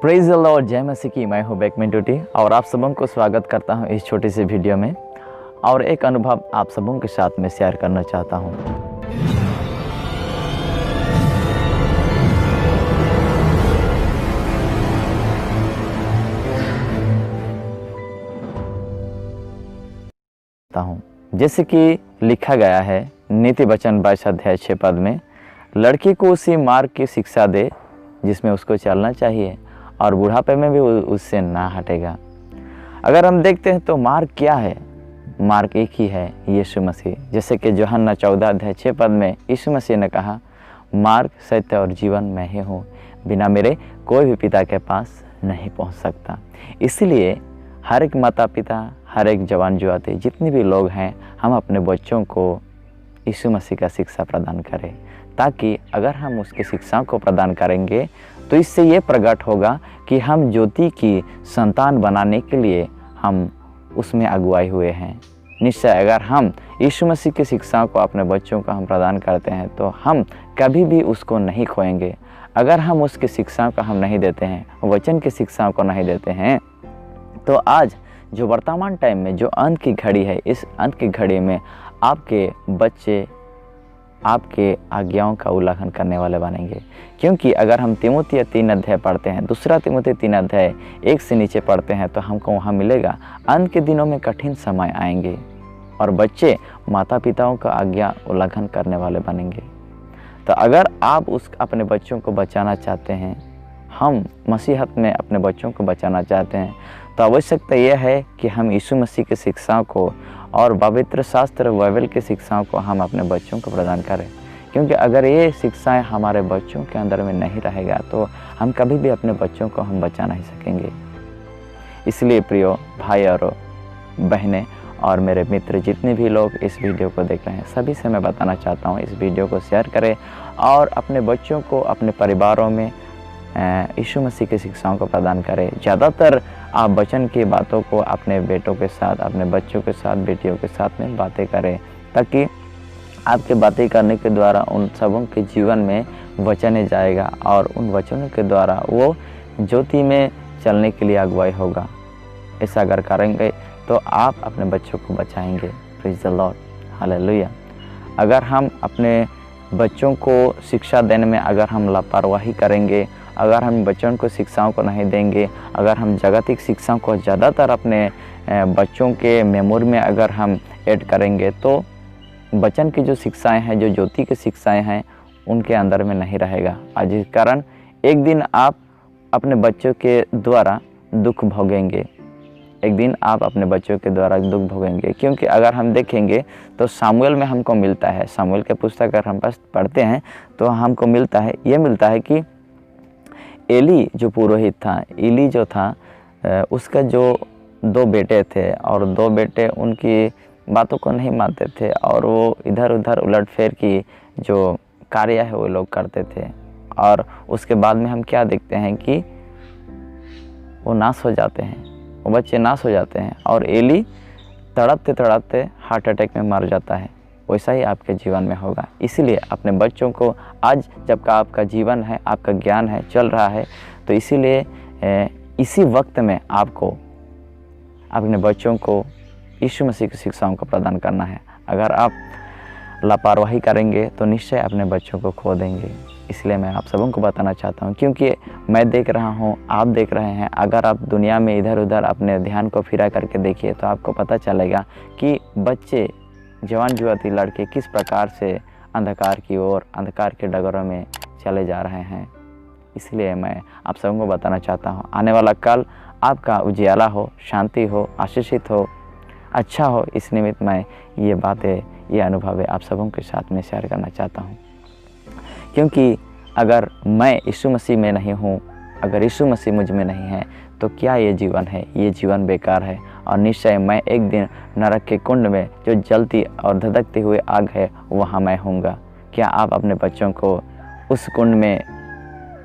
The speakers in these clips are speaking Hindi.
प्रेज द लॉर्ड, जय मसीह की। मैं हूँ बैक में ड्यूटी और आप सबों को स्वागत करता हूँ इस छोटी सी वीडियो में। और एक अनुभव आप सबों के साथ में शेयर करना चाहता हूँ। जैसे कि लिखा गया है नीति वचन 22 अध्याय 6 पद में, लड़की को उसी मार्ग की शिक्षा दे जिसमें उसको चलना चाहिए और बुढ़ापे में भी उससे ना हटेगा। अगर हम देखते हैं तो मार्ग क्या है? मार्ग एक ही है, यीशु मसीह। जैसे कि यूहन्ना 14 अध्याय 6 पद में यीशु मसीह ने कहा, मार्ग, सत्य और जीवन मैं ही हूँ, बिना मेरे कोई भी पिता के पास नहीं पहुँच सकता। इसलिए हर एक माता पिता, हर एक जवान जुआती, जितने भी लोग हैं, हम अपने बच्चों को यीशु मसीह का शिक्षा प्रदान करें, ताकि अगर हम उसकी शिक्षा को प्रदान करेंगे तो इससे ये प्रकट होगा कि हम ज्योति की संतान बनाने के लिए हम उसमें अगुवाई हुए हैं। निश्चय अगर हम यीशु मसीह की शिक्षाओं को अपने बच्चों को हम प्रदान करते हैं तो हम कभी भी उसको नहीं खोएंगे। अगर हम उसकी शिक्षाओं को हम नहीं देते हैं, वचन की शिक्षाओं को नहीं देते हैं, तो आज जो वर्तमान टाइम में जो अंत की घड़ी है, इस अंत की घड़ी में आपके बच्चे आपके आज्ञाओं का उल्लंघन करने वाले बनेंगे। क्योंकि अगर हम तीमुथियुस 3 अध्याय पढ़ते हैं, दूसरा तीमुथियुस 3 अध्याय 1 से नीचे पढ़ते हैं, तो हमको वहाँ मिलेगा अंत के दिनों में कठिन समय आएंगे और बच्चे माता पिताओं का आज्ञा उल्लंघन करने वाले बनेंगे। तो अगर आप अपने बच्चों को बचाना चाहते हैं, हम मसीहत में अपने बच्चों को बचाना चाहते हैं, तो आवश्यकता यह है कि हम यीशु मसीह की शिक्षाओं को और पवित्र शास्त्र बाइबल की शिक्षाओं को हम अपने बच्चों को प्रदान करें। क्योंकि अगर ये शिक्षाएं हमारे बच्चों के अंदर में नहीं रहेगा तो हम कभी भी अपने बच्चों को हम बचा नहीं सकेंगे। इसलिए प्रियो भाई और बहनें और मेरे मित्र, जितने भी लोग इस वीडियो को देख रहे हैं, सभी से मैं बताना चाहता हूँ, इस वीडियो को शेयर करें और अपने बच्चों को अपने परिवारों में यीशु मसीह की शिक्षाओं को प्रदान करें। ज़्यादातर आप वचन की बातों को अपने बेटों के साथ, अपने बच्चों के साथ, बेटियों के साथ में बातें करें, ताकि आपके बातें करने के द्वारा उन सबों के जीवन में वचन जाएगा और उन वचनों के द्वारा वो ज्योति में चलने के लिए अगुवाई होगा। ऐसा अगर करेंगे तो आप अपने बच्चों को बचाएंगे। Praise the Lord, hallelujah. अगर हम अपने बच्चों को शिक्षा देने में अगर हम लापरवाही करेंगे, अगर हम बच्चों को शिक्षाओं को नहीं देंगे, अगर हम जागतिक शिक्षाओं को ज़्यादातर अपने बच्चों के मेमोरी में अगर हम ऐड करेंगे, तो बचन की जो शिक्षाएं हैं, जो ज्योति की शिक्षाएं हैं, उनके अंदर में नहीं रहेगा। आज इस कारण एक दिन आप अपने बच्चों के द्वारा दुख भोगेंगे, एक दिन आप अपने बच्चों के द्वारा दुख भोगेंगे। क्योंकि अगर हम देखेंगे तो सामुएल में हमको मिलता है, सामुएल के पुस्तक अगर हम पढ़ते हैं तो हमको मिलता है कि एली जो पुरोहित था, एली जो था, उसका जो 2 बेटे थे और 2 बेटे उनकी बातों को नहीं मानते थे और वो इधर उधर उलटफेर की जो कार्य है वो लोग करते थे। और उसके बाद में हम क्या देखते हैं कि वो नाश हो जाते हैं, वो बच्चे नाश हो जाते हैं और एली तड़पते तड़पते हार्ट अटैक में मर जाता है। वैसा ही आपके जीवन में होगा। इसीलिए अपने बच्चों को आज जब का आपका जीवन है, आपका ज्ञान है, चल रहा है, तो इसीलिए इसी वक्त में आपको अपने बच्चों को यीशु मसीह की शिक्षाओं को प्रदान करना है। अगर आप लापरवाही करेंगे तो निश्चय अपने बच्चों को खो देंगे। इसलिए मैं आप सबों को बताना चाहता हूँ, क्योंकि मैं देख रहा हूँ, आप देख रहे हैं। अगर आप दुनिया में इधर उधर अपने ध्यान को फिरा करके देखिए तो आपको पता चलेगा कि बच्चे, जवान जुआती लड़के किस प्रकार से अंधकार की ओर, अंधकार के डगरों में चले जा रहे हैं। इसलिए मैं आप सबों को बताना चाहता हूँ, आने वाला कल आपका उजियाला हो, शांति हो, आशीषित हो, अच्छा हो। इस निमित्त मैं ये बातें, ये अनुभव आप सबों के साथ में शेयर करना चाहता हूँ। क्योंकि अगर मैं यीशु मसीह में नहीं हूँ, अगर यीशु मसीह मुझ में नहीं है, तो क्या ये जीवन है? ये जीवन बेकार है। और निश्चय मैं एक दिन नरक के कुंड में जो जलती और धधकती हुई आग है, वहाँ मैं होऊंगा। क्या आप अपने बच्चों को उस कुंड में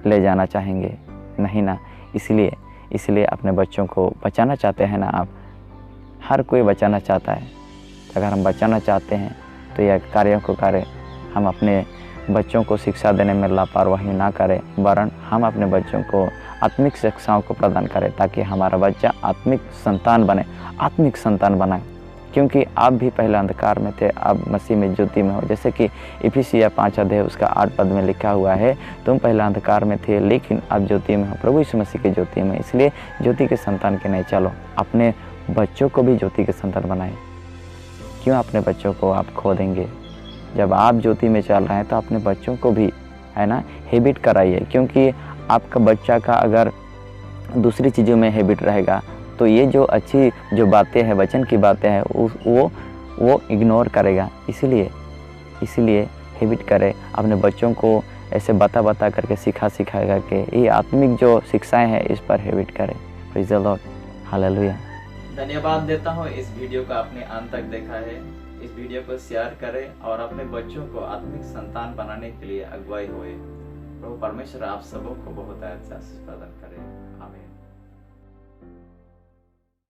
ले जाना चाहेंगे? नहीं ना। इसलिए अपने बच्चों को बचाना चाहते हैं ना आप? हर कोई बचाना चाहता है। अगर हम बचाना चाहते हैं तो यह कार्यों को करें। हम अपने बच्चों को शिक्षा देने में लापरवाही ना करें, वरन हम अपने बच्चों को आत्मिक शिक्षाओं को प्रदान करे, ताकि हमारा बच्चा आत्मिक संतान बने, आत्मिक संतान बनाए। क्योंकि आप भी पहले अंधकार में थे, अब मसीह में ज्योति में हो। जैसे कि इफिसिया 5 अध्याय उसका 8 पद में लिखा हुआ है, तुम पहले अंधकार में थे लेकिन अब ज्योति में हो, प्रभु यीशु मसीह की ज्योति में। इसलिए ज्योति के संतान के नहीं, चलो अपने बच्चों को भी ज्योति के संतान बनाए। क्यों अपने बच्चों को आप खो देंगे? जब आप ज्योति में चल रहे हैं तो अपने बच्चों को भी, है ना, हैबिट कराइए। क्योंकि आपका बच्चा का अगर दूसरी चीज़ों में हैबिट रहेगा तो ये जो अच्छी जो बातें हैं, वचन की बातें हैं, वो इग्नोर करेगा। इसीलिए हैबिट करें, अपने बच्चों को ऐसे बता करके सिखाएगा कि ये आत्मिक जो शिक्षाएं हैं इस पर हैबिट करें। Praise the Lord, hallelujah. धन्यवाद देता हूँ इस वीडियो को आपने अंत तक देखा है। इस वीडियो को शेयर करें और अपने बच्चों को आत्मिक संतान बनाने के लिए अगुवाई होए। प्रभु परमेश्वर आप सबों को बहुत अच्छा आशीष प्रदान करें। आमीन।